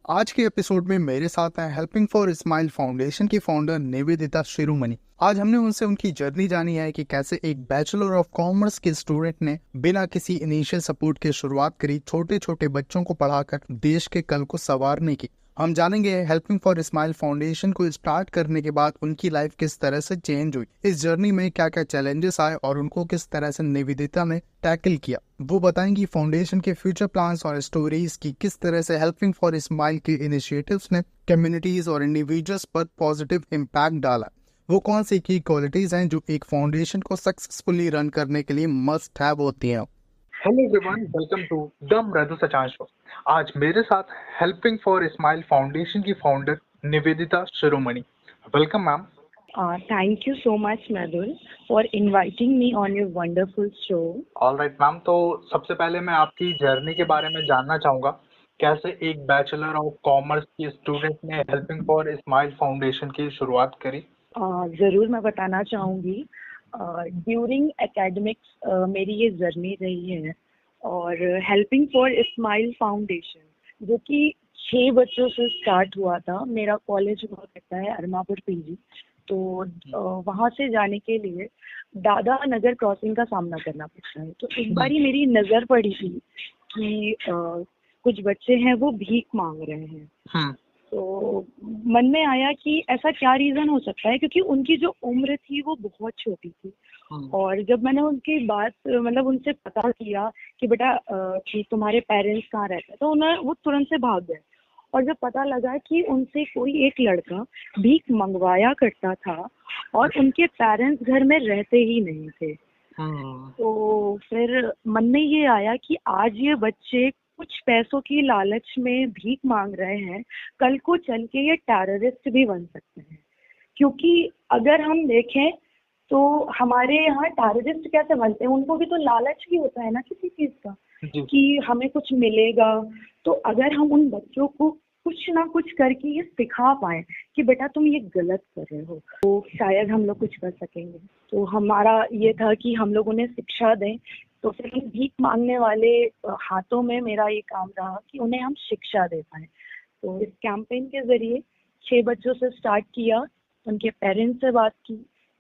आज के एपिसोड में मेरे साथ हैं हेल्पिंग फॉर स्माइल फाउंडेशन की फाउंडर निवेदिता शिरोमणि। आज हमने उनसे उनकी जर्नी जानी है कि कैसे एक बैचलर ऑफ कॉमर्स के स्टूडेंट ने बिना किसी इनिशियल सपोर्ट के शुरुआत करी छोटे छोटे बच्चों को पढ़ाकर देश के कल को संवारने की। हम जानेंगे हेल्पिंग फॉर स्माइल फाउंडेशन को स्टार्ट करने के बाद उनकी लाइफ किस तरह से चेंज हुई, इस जर्नी में क्या क्या चैलेंजेस आए और उनको किस तरह से निवेदिता ने टैकल किया। वो बताएंगी फाउंडेशन के फ्यूचर प्लान्स और स्टोरीज की किस तरह से हेल्पिंग फॉर स्माइल के इनिशिएटिव्स ने कम्युनिटीज और इंडिविजुअल्स पर पॉजिटिव इम्पैक्ट डाला। वो कौन सी की क्वालिटीज हैं जो एक फाउंडेशन को सक्सेसफुली रन करने के लिए मस्ट हैव होती हैं। Hello everyone, welcome to the Mridu Sachan show. आज मेरे साथ हेल्पिंग फॉर स्माइल फाउंडेशन की founder Nivedita Shiromani. Welcome ma'am. Thank you so much, Madhur, for inviting me on your wonderful show. Alright ma'am, तो सबसे पहले मैं आपकी जर्नी के बारे में जानना चाहूँगा। कैसे एक बैचलर ऑफ कॉमर्स की स्टूडेंट ने हेल्पिंग फॉर स्माइल फाउंडेशन की शुरुआत करी? ज़रूर मैं बताना चाहूँगी। ड्यूरिंग एकेडमिक्स मेरी ये जर्नी रही है और हेल्पिंग फॉर स्माइल फाउंडेशन जो कि 6 बच्चों से स्टार्ट हुआ था। मेरा कॉलेज हुआ करता है अरमापुर पीजी, तो वहाँ से जाने के लिए दादा नगर क्रॉसिंग का सामना करना पड़ता है। तो एक बारी मेरी नज़र पड़ी थी कि कुछ बच्चे हैं वो भीख मांग रहे हैं। तो मन में आया कि ऐसा क्या रीज़न हो सकता है, क्योंकि उनकी जो उम्र थी वो बहुत छोटी थी। और जब मैंने उनकी बात मतलब उनसे पता किया कि बेटा कि तुम्हारे पेरेंट्स कहाँ रहते हैं, तो उन्हें वो तुरंत से भाग गए। और जब पता लगा कि उनसे कोई एक लड़का भीख मंगवाया करता था और उनके पेरेंट्स घर में रहते ही नहीं थे, तो फिर मन में ये आया कि आज ये बच्चे कुछ पैसों की लालच में भीख मांग रहे हैं, कल को चल के ये टेररिस्ट भी बन सकते हैं। क्योंकि अगर हम देखें तो हमारे यहाँ टेररिस्ट कैसे बनते हैं, उनको भी तो लालच ही होता है ना किसी चीज़ का कि हमें कुछ मिलेगा। तो अगर हम उन बच्चों को कुछ ना कुछ करके ये सिखा पाए कि बेटा तुम ये गलत कर रहे हो, तो शायद हम लोग कुछ कर सकेंगे। तो हमारा ये था कि हम लोग उन्हें शिक्षा दें। तो फिर इन भीख मांगने वाले हाथों में मेरा ये काम रहा कि उन्हें हम शिक्षा दे पाए। तो इस कैंपेन के ज़रिए 6 बच्चों से स्टार्ट किया, उनके पेरेंट्स से बात की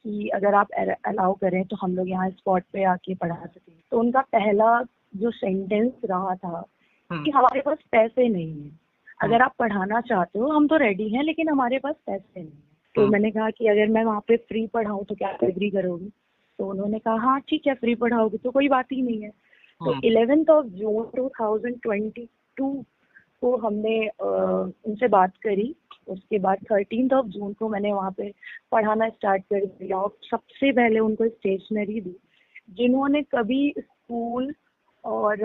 कि अगर आप अलाउ करें तो हम लोग यहाँ स्पॉट पे आके पढ़ा सकें। तो उनका पहला जो सेंटेंस रहा था कि हमारे पास पैसे नहीं हैं, अगर आप पढ़ाना चाहते हो हम तो रेडी हैं, लेकिन हमारे पास पैसे नहीं है। तो मैंने कहा कि अगर मैं वहाँ पे फ्री पढ़ाऊँ तो क्या आप एग्री करोगी? तो उन्होंने कहा हाँ ठीक है, फ्री पढ़ाओगी तो कोई बात ही नहीं है। तो 11 जून 2022 को हमने उनसे बात करी। उसके बाद 13 जून को मैंने वहाँ पे पढ़ाना स्टार्ट कर दिया और सबसे पहले उनको स्टेशनरी दी। जिन्होंने कभी स्कूल और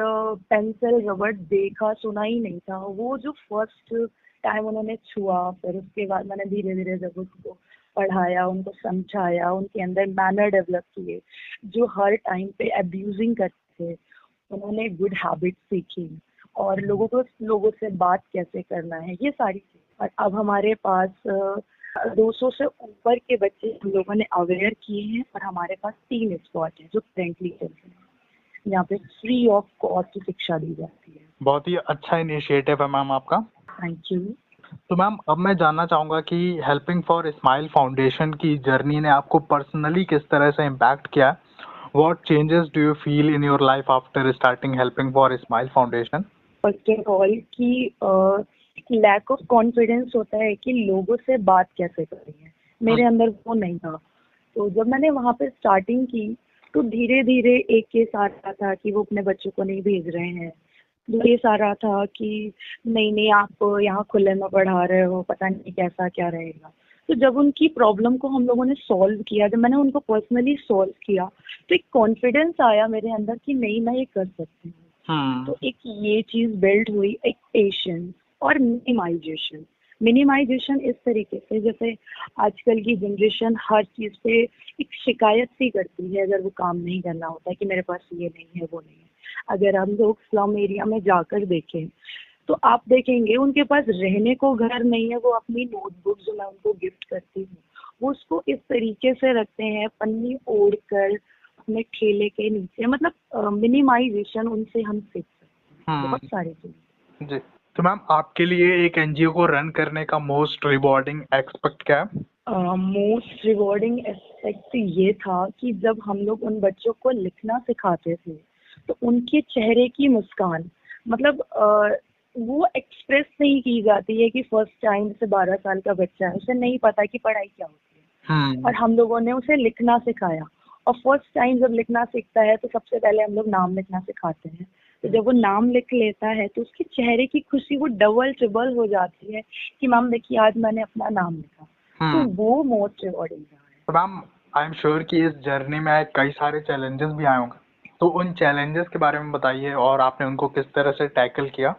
पेंसिल रबड़ देखा सुना ही नहीं था, वो जो फर्स्ट टाइम उन्होंने छुआ, फिर उसके बाद मैंने धीरे धीरे जब उसको पढ़ाया, उनको समझाया, उनके अंदर मैनर डेवलप किए। जो हर टाइम पे अब्यूजिंग करते थे, उन्होंने गुड हैबिट सीखी और लोगों से बात कैसे करना है, ये सारी चीज़। और अब हमारे पास 200 से ऊपर के बच्चे हम लोगों ने अवेयर किए हैं और हमारे पास 3 स्पॉट हैं जो करेंटली चल रहे हैं। यहाँ पे फ्री ऑफ कॉस्ट शिक्षा दी जाती है। बहुत ही अच्छा इनिशिएटिव है मैम आपका। Thank you. तो मैम, अब मैं जानना चाहूँगा कि हेल्पिंग फॉर स्माइल फाउंडेशन की जर्नी ने आपको पर्सनली किस तरह से इम्पैक्ट किया? What changes do you feel in your life after starting helping for Smile Foundation? First of all कि लैक ऑफ कॉन्फिडेंस होता है कि लोगों से बात कैसे करनी है, मेरे अंदर वो नहीं था। तो जब मैंने वहाँ पे स्टार्टिंग की तो धीरे धीरे एक केस आ रहा था कि वो अपने बच्चों को नहीं भेज रहे हैं, जो केस आ रहा था कि नहीं नहीं आप यहाँ खुले में पढ़ा रहे हो, पता नहीं कैसा क्या रहेगा। तो जब उनकी प्रॉब्लम को हम लोगों ने सॉल्व किया, जब मैंने उनको पर्सनली सॉल्व किया, तो एक कॉन्फिडेंस आया मेरे अंदर कि नहीं मैं ये कर सकती हूँ। तो एक ये चीज़ बिल्ड हुई, एक पेशेंस और मिनिमाइजेशन इस तरीके से, जैसे आजकल की जनरेशन हर चीज़ पे एक शिकायत सी करती है अगर वो काम नहीं करना होता है कि मेरे पास ये नहीं है वो नहीं है। अगर हम लोग स्लम एरिया में जाकर देखें तो आप देखेंगे उनके पास रहने को घर नहीं है, वो अपनी नोटबुक जो मैं उनको गिफ्ट करती हूँ वो उसको इस तरीके से रखते हैं, पन्नी ओढ़ कर अपने ठेले के नीचे। मतलब मिनिमाइजेशन उनसे हम सीख सकते हैं बहुत सारी चीज़ें। जी। तो मैम आपके लिए एक एनजीओ को रन करने का मोस्ट रिवॉर्डिंग एस्पेक्ट क्या है? मोस्ट रिवॉर्डिंग एस्पेक्ट ये था कि जब हम लोग उन बच्चों को लिखना सिखाते थे तो उनके चेहरे की मुस्कान, मतलब वो एक्सप्रेस नहीं की जाती है कि फर्स्ट टाइम से 12 साल का बच्चा है, उसे नहीं पता कि पढ़ाई क्या होती है, और हम लोगों ने उसे लिखना सिखाया। और फर्स्ट टाइम जब लिखना सीखता है तो सबसे पहले हम लोग नाम लिखना सिखाते हैं। तो जब वो नाम लिख लेता है तो उसके चेहरे की खुशी वो डबल ट्रिबल हो जाती है कि मैम देखिए आज मैंने अपना नाम लिखा। तो वो मोस्ट रिवॉर्डिंग रहा है। तो मैम आई एम श्योर कि इस जर्नी में कई सारे चैलेंजेस भी आए होंगे, तो उन चैलेंजेस के बारे में बताइए और आपने उनको किस तरह से टैकल किया?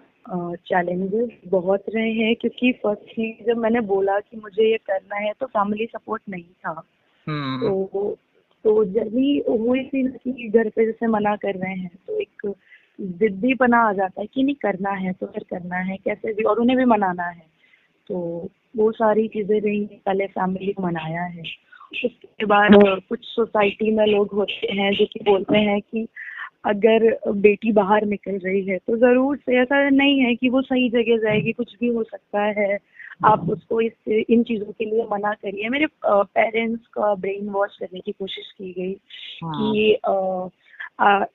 चैलेंजेस बहुत रहे हैं क्योंकि फर्स्टली जब मैंने बोला कि मुझे ये करना है तो फैमिली सपोर्ट नहीं था। तो जर्नी हुई थी ना कि घर पे जैसे मना कर रहे हैं तो एक जिद्दीपना आ जाता है कि नहीं करना है तो फिर करना है कैसे भी, और उन्हें भी मनाना है। तो वो सारी चीज़ें रही, पहले फैमिली को मनाया है। उसके बाद कुछ सोसाइटी में लोग होते हैं जो कि बोलते हैं कि अगर बेटी बाहर निकल रही है तो ज़रूर से ऐसा नहीं है कि वो सही जगह जाएगी, कुछ भी हो सकता है, आप उसको इन चीज़ों के लिए मना करिए। मेरे पेरेंट्स का ब्रेन वॉश करने की कोशिश की गई कि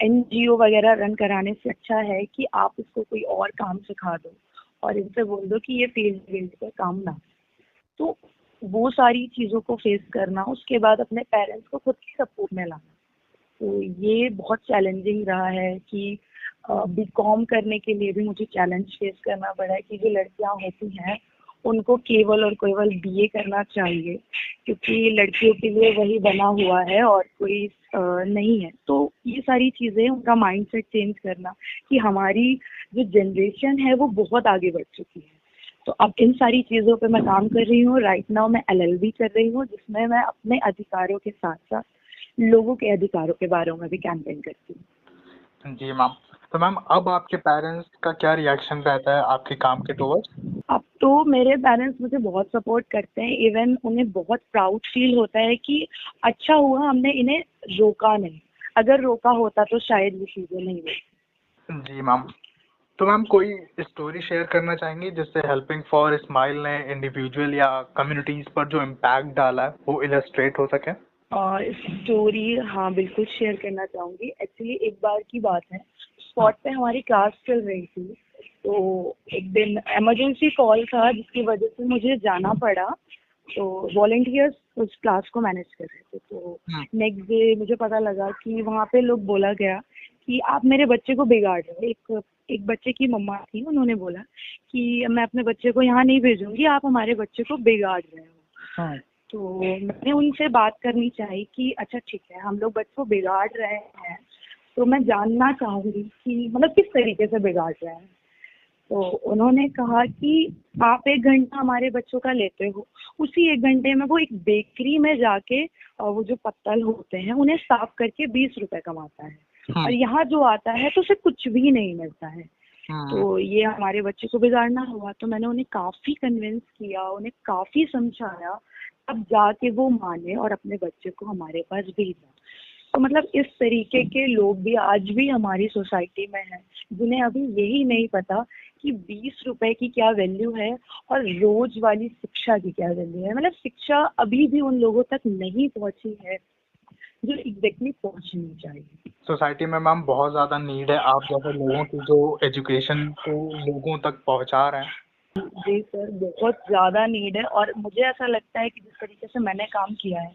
एनजीओ वगैरह रन कराने से अच्छा है कि आप उसको कोई और काम सिखा दो और इनसे बोल दो कि ये फील्ड पे काम ना। तो वो सारी चीज़ों को फेस करना, उसके बाद अपने पेरेंट्स को खुद की सपोर्ट में लाना, तो ये बहुत चैलेंजिंग रहा है कि बीकॉम करने के लिए भी मुझे चैलेंज फेस करना पड़ा है कि जो लड़कियां होती हैं उनको केवल और केवल बीए करना चाहिए क्योंकि लड़कियों के लिए वही बना हुआ है और कोई नहीं है। तो ये सारी चीज़ें, उनका माइंडसेट चेंज करना कि हमारी जो जनरेशन है वो बहुत आगे बढ़ चुकी है। तो अब इन सारी चीज़ों पे मैं काम कर रही हूँ। राइट नाउ मैं एलएलबी कर रही हूँ जिसमें मैं अपने अधिकारों के साथ साथ लोगों के अधिकारों के बारे में भी कैंपेन करती हूँ। जी मैम। तो मैम अब आपके पेरेंट्स का क्या रिएक्शन रहता है आपके काम के टुवर्ड्स? अब तो मेरे पेरेंट्स मुझे बहुत सपोर्ट करते हैं, इवन उन्हें बहुत प्राउड फील होता है कि अच्छा हुआ हमने इन्हें रोका नहीं, अगर रोका होता तो शायद ये चीज़ें नहीं होती। जी मैम। तो मैम कोई स्टोरी शेयर करना चाहेंगी जिससे हेल्पिंग फॉर स्माइल ने इंडिविजुअल या कम्युनिटीज पर जो इम्पैक्ट डाला है वो इलस्ट्रेट हो सके? स्टोरी हाँ बिल्कुल शेयर करना चाहूँगी। एक्चुअली एक बार की बात है, स्पॉट पे हमारी क्लास चल रही थी, तो एक दिन इमरजेंसी कॉल था जिसकी वजह से मुझे जाना पड़ा। तो वॉलंटियर्स उस क्लास को मैनेज कर रहे थे। तो नेक्स्ट डे मुझे पता लगा कि वहाँ पे लोग बोला गया कि आप मेरे बच्चे को बिगाड़ रहे हो। एक बच्चे की मम्मा थी, उन्होंने बोला कि मैं अपने बच्चे को यहाँ नहीं भेजूंगी, आप हमारे बच्चे को बिगाड़ रहे हो। तो मैंने उनसे बात करनी चाहिए कि अच्छा ठीक है, हम लोग बच्चों को बिगाड़ रहे हैं तो मैं जानना चाहूँगी कि मतलब किस तरीके से बिगाड़ रहे हैं। तो उन्होंने कहा कि आप 1 घंटा हमारे बच्चों का लेते हो, उसी 1 घंटे में वो एक बेकरी में जाके वो जो पत्तल होते हैं उन्हें साफ करके 20 रुपए कमाता है, और यहाँ जो आता है तो उसे कुछ भी नहीं मिलता है। तो ये हमारे बच्चे को बिगाड़ना हुआ। तो मैंने उन्हें काफ़ी कन्विंस किया, उन्हें काफ़ी समझाया, अब जाके वो माने और अपने बच्चे को हमारे पास भेजा। तो मतलब इस तरीके के लोग भी आज भी हमारी सोसाइटी में हैं जिन्हें अभी यही नहीं पता कि 20 रुपए की क्या वैल्यू है और रोज वाली शिक्षा की क्या वैल्यू है। मतलब शिक्षा अभी भी उन लोगों तक नहीं पहुंची है जो एग्जैक्टली पहुंचनी चाहिए। सोसाइटी में मैम बहुत ज़्यादा नीड है आप जैसे लोगों की जो एजुकेशन को लोगों तक पहुंचा रहे हैं। जी सर, बहुत ज़्यादा नीड है, और मुझे ऐसा लगता है कि जिस तरीके से मैंने काम किया है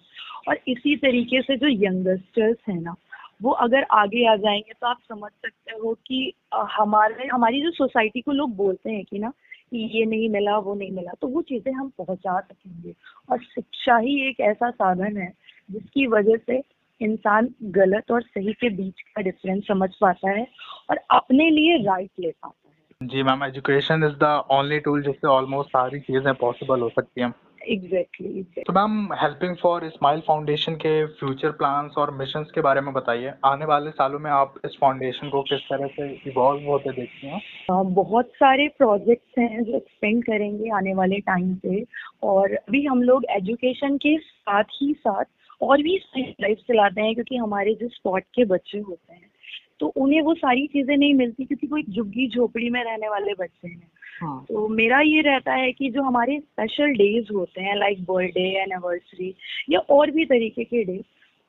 और इसी तरीके से जो यंगस्टर्स हैं ना, वो अगर आगे आ जाएंगे तो आप समझ सकते हो कि हमारी जो सोसाइटी को लोग बोलते हैं कि ना कि ये नहीं मिला वो नहीं मिला, तो वो चीज़ें हम पहुंचा सकेंगे। और शिक्षा ही एक ऐसा साधन है जिसकी वजह से इंसान गलत और सही के बीच का डिफरेंस समझ पाता है और अपने लिए राइट ले पाता है। जी ma'am, education is the only tool जिससे ऑलमोस्ट सारी चीज़ें पॉसिबल हो सकती हैं। एग्जैक्टली। तो ma'am helping for smile foundation के फ्यूचर प्लान्स और मिशंस के बारे में बताइए। आने वाले सालों में आप इस फाउंडेशन को किस तरह से इवॉल्व होते देखती हैं? बहुत सारे प्रोजेक्ट्स हैं जो एक्सपेंड करेंगे आने वाले टाइम पे, और अभी हम लोग एजुकेशन के साथ ही साथ और भी लाइफ चलाते हैं क्योंकि हमारे जो स्पॉट के बच्चे होते हैं तो उन्हें वो सारी चीज़ें नहीं मिलती क्योंकि वो एक झुग्गी झोपड़ी में रहने वाले बच्चे हैं। हाँ। तो मेरा ये रहता है कि जो हमारे स्पेशल डेज होते हैं लाइक बर्थडे, एनिवर्सरी या और भी तरीके के डेज,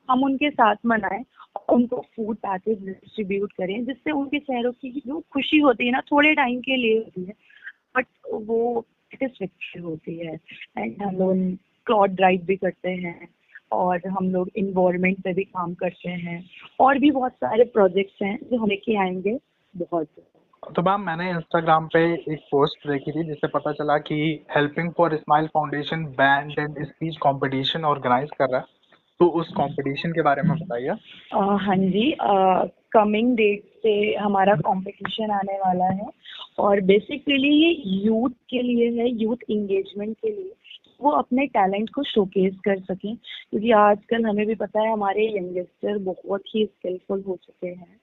हम उनके साथ मनाएं और उनको फूड पैकेज डिस्ट्रीब्यूट करें, जिससे उनके चेहरों की जो खुशी होती है ना, थोड़े टाइम के लिए होती है बट वो सेटिस्फैक्शन होती है। एंड हम लोग क्लॉथ ड्राइव भी करते हैं और हम लोग इन्वायरमेंट पे भी काम करते हैं और भी बहुत सारे प्रोजेक्ट्स हैं जो हम लेके आएंगे बहुत। तो मैम मैंने इंस्टाग्राम पे एक पोस्ट देखी थी जिससे पता चला कि Helping for smile Foundation band and speech competition organize कर रहा है, तो उस कंपटीशन के बारे में बताइए। हाँ जी, कमिंग डेट से हमारा कंपटीशन आने वाला है और बेसिकली ये यूथ के लिए है, यूथ इंगेजमेंट के लिए, वो अपने टैलेंट को शोकेस कर सकें, क्योंकि आजकल हमें भी पता है हमारे यंगस्टर बहुत ही स्किलफुल हो चुके हैं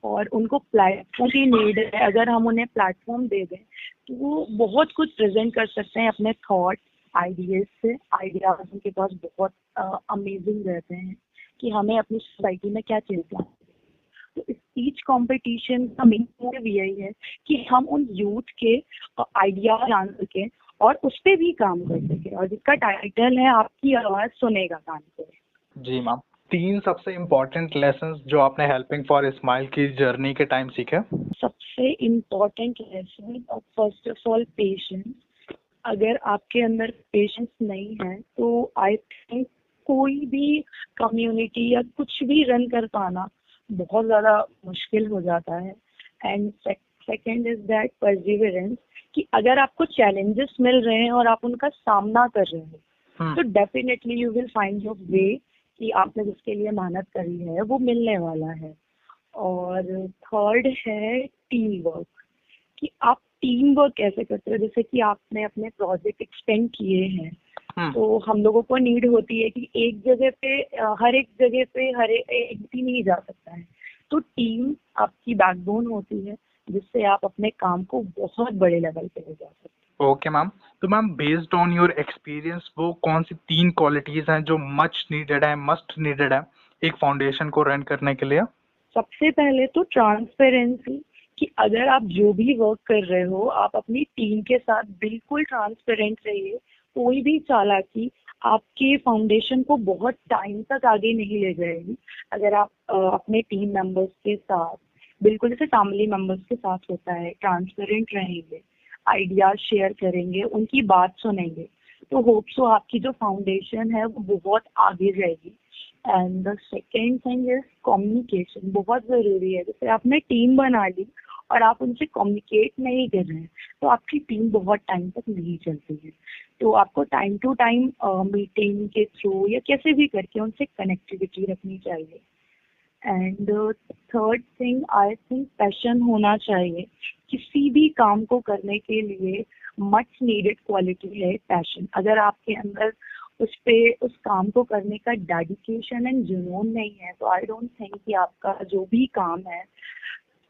और उनको प्लेटफॉर्म की नीड है। अगर हम उन्हें प्लेटफॉर्म दे दें तो वो बहुत कुछ प्रेजेंट कर सकते हैं अपने थॉट आइडियाज से। आइडियाज उनके पास बहुत अमेजिंग रहते हैं कि हमें अपनी सोसाइटी में क्या चेंज लाना है। तो स्पीच कंपटीशन का मेन मोटिव यही है कि हम उन यूथ के आइडिया जान सकें और उस पर भी काम कर सकें, और जिसका टाइटल है आपकी आवाज़ सुनेगा कान को। जी मैम, 3 सबसे इम्पोर्टेंट लेसन्स जो आपने हेल्पिंग फॉर स्माइल की जर्नी के टाइम सीखे। सबसे important lesson, first of all patience. अगर आपके अंदर पेशेंस नहीं है तो आई थिंक कोई भी कम्युनिटी या कुछ भी रन कर पाना बहुत ज़्यादा मुश्किल हो जाता है। And second is that perseverance, कि अगर आपको चैलेंजेस मिल रहे हैं और आप उनका सामना कर रहे हो तो definitely you will find your way, कि आपने जिसके लिए मेहनत करी है वो मिलने वाला है। और थर्ड है टीम वर्क, कि आप टीम वर्क कैसे करते हो। जैसे कि आपने अपने प्रोजेक्ट एक्सटेंड किए हैं तो हम लोगों को नीड होती है कि एक जगह पे हर एक जगह पे हर एक भी नहीं जा सकता है, तो टीम आपकी बैकबोन होती है जिससे आप अपने काम को बहुत बड़े लेवल पे ले जा सकते हैं। ओके मैम, तो ma'am based on your experience वो कौन सी 3 क्वालिटीज हैं जो मच नीडेड है, मस्ट नीडेड है एक फाउंडेशन को रन करने के लिए? सबसे पहले तो ट्रांसपेरेंसी, कि अगर आप जो भी वर्क कर रहे हो आप अपनी टीम के साथ बिल्कुल ट्रांसपेरेंट रहिए। कोई भी चालाकी आपके फाउंडेशन को बहुत टाइम तक आगे नहीं ले जाएगी। अगर आप अपने टीम मेंबर्स के साथ बिल्कुल जैसे फैमिली मेंबर्स के साथ होता है ट्रांसपेरेंट रहेंगे, आइडियाज शेयर करेंगे, उनकी बात सुनेंगे, तो होप सो आपकी जो फाउंडेशन है वो बहुत आगे जाएगी। And the second thing is communication, बहुत ज़रूरी है। जैसे आपने टीम बना ली और आप उनसे कम्युनिकेट नहीं कर रहे हैं तो आपकी टीम बहुत टाइम तक नहीं चलती है। तो आपको टाइम टू टाइम मीटिंग के थ्रू या कैसे भी करके उनसे कनेक्टिविटी रखनी चाहिए। And third thing I think passion होना चाहिए। किसी भी काम को करने के लिए मच नीडेड क्वालिटी है पैशन। अगर आपके अंदर उस काम को करने का डेडिकेशन एंड जुनून नहीं है तो आई डोंट थिंक कि आपका जो भी काम है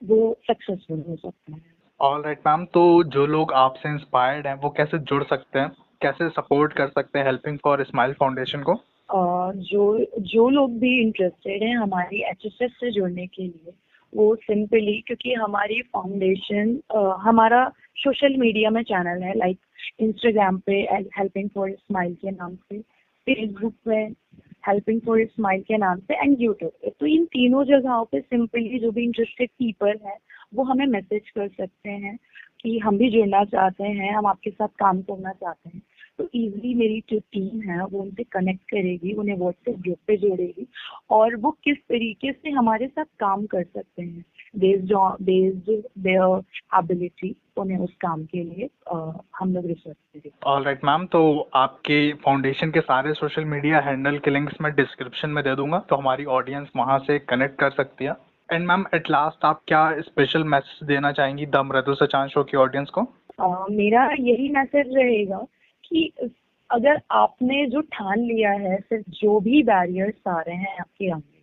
वो सक्सेसफुल हो सकता है। ऑल राइट मैम, तो जो लोग आपसे इंस्पायर्ड हैं वो कैसे जुड़ सकते हैं, कैसे सपोर्ट कर सकते हैं हेल्पिंग फॉर स्माइल फाउंडेशन को? जो लोग भी इंटरेस्टेड हैं हमारी एचएसएस से जुड़ने के लिए, वो सिंपली, क्योंकि हमारी फाउंडेशन हमारा सोशल मीडिया में चैनल है, लाइक इंस्टाग्राम पे हेल्पिंग फॉर स्माइल के नाम से, फेसबुक पे हेल्पिंग फॉर स्माइल के नाम से, एंड यूट्यूब पे। तो इन तीनों जगहों पे सिंपली जो भी इंटरेस्टेड पीपल हैं वो हमें मैसेज कर सकते हैं कि हम भी जुड़ना चाहते हैं, हम आपके साथ काम करना चाहते हैं। तो इजीली मेरी जो टीम है वो उनसे कनेक्ट करेगी, उन्हें व्हाट्सएप ग्रुप पे जोड़ेगी और वो किस तरीके से हमारे साथ काम कर सकते हैं बेस्ड देयर एबिलिटी, उन्हें उस काम के लिए हम लोग रिसर्च करेंगे। ऑल राइट मैम, तो आपके फाउंडेशन के सारे सोशल मीडिया हैंडल के लिंक्स मैं डिस्क्रिप्शन में दे दूंगा, तो हमारी ऑडियंस वहां से कनेक्ट कर सकती है। एंड मैम एट लास्ट आप क्या स्पेशल मैसेज देना चाहेंगी द मृदु सचान शो की ऑडियंस को? मेरा यही मैसेज रहेगा कि अगर आपने जो ठान लिया है, फिर जो भी बैरियर्स आ रहे हैं आपके आगे,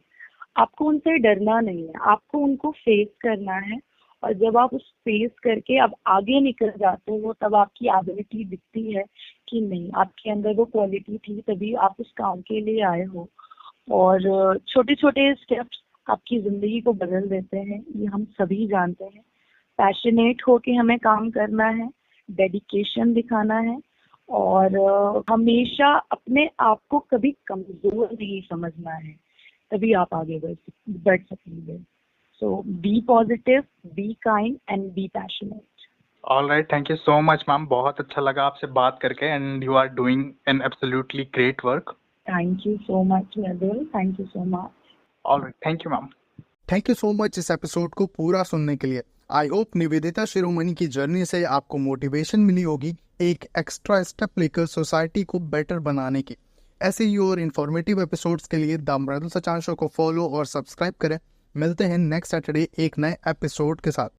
आपको उनसे डरना नहीं है, आपको उनको फेस करना है। और जब आप उस फेस करके अब आगे निकल जाते हो तब आपकी एबिलिटी दिखती है कि नहीं, आपके अंदर वो क्वालिटी थी तभी आप उस काम के लिए आए हो। और छोटे छोटे स्टेप्स आपकी ज़िंदगी को बदल देते हैं, ये हम सभी जानते हैं। पैशनेट होके हमें काम करना है, डेडिकेशन दिखाना है और हमेशा अपने आप को कभी कमजोर नहीं समझना है, तभी आप आगे बढ़ सकेंगे। So be positive, be kind and be passionate. All right, thank you so much ma'am, बहुत अच्छा लगा आपसे बात करके and you are doing an absolutely great work. Thank you so much Mehul, thank you so much. All right, thank you ma'am. Thank you so much इस episode को पूरा सुनने के लिए। आई होप निवेदिता शिरोमणि की जर्नी से आपको मोटिवेशन मिली होगी एक एक्स्ट्रा स्टेप लेकर सोसाइटी को बेटर बनाने की। ऐसे ही और इन्फॉर्मेटिव एपिसोड्स के लिए द मृदुल सचान शो को फॉलो और सब्सक्राइब करें। मिलते हैं नेक्स्ट सैटरडे एक नए एपिसोड के साथ।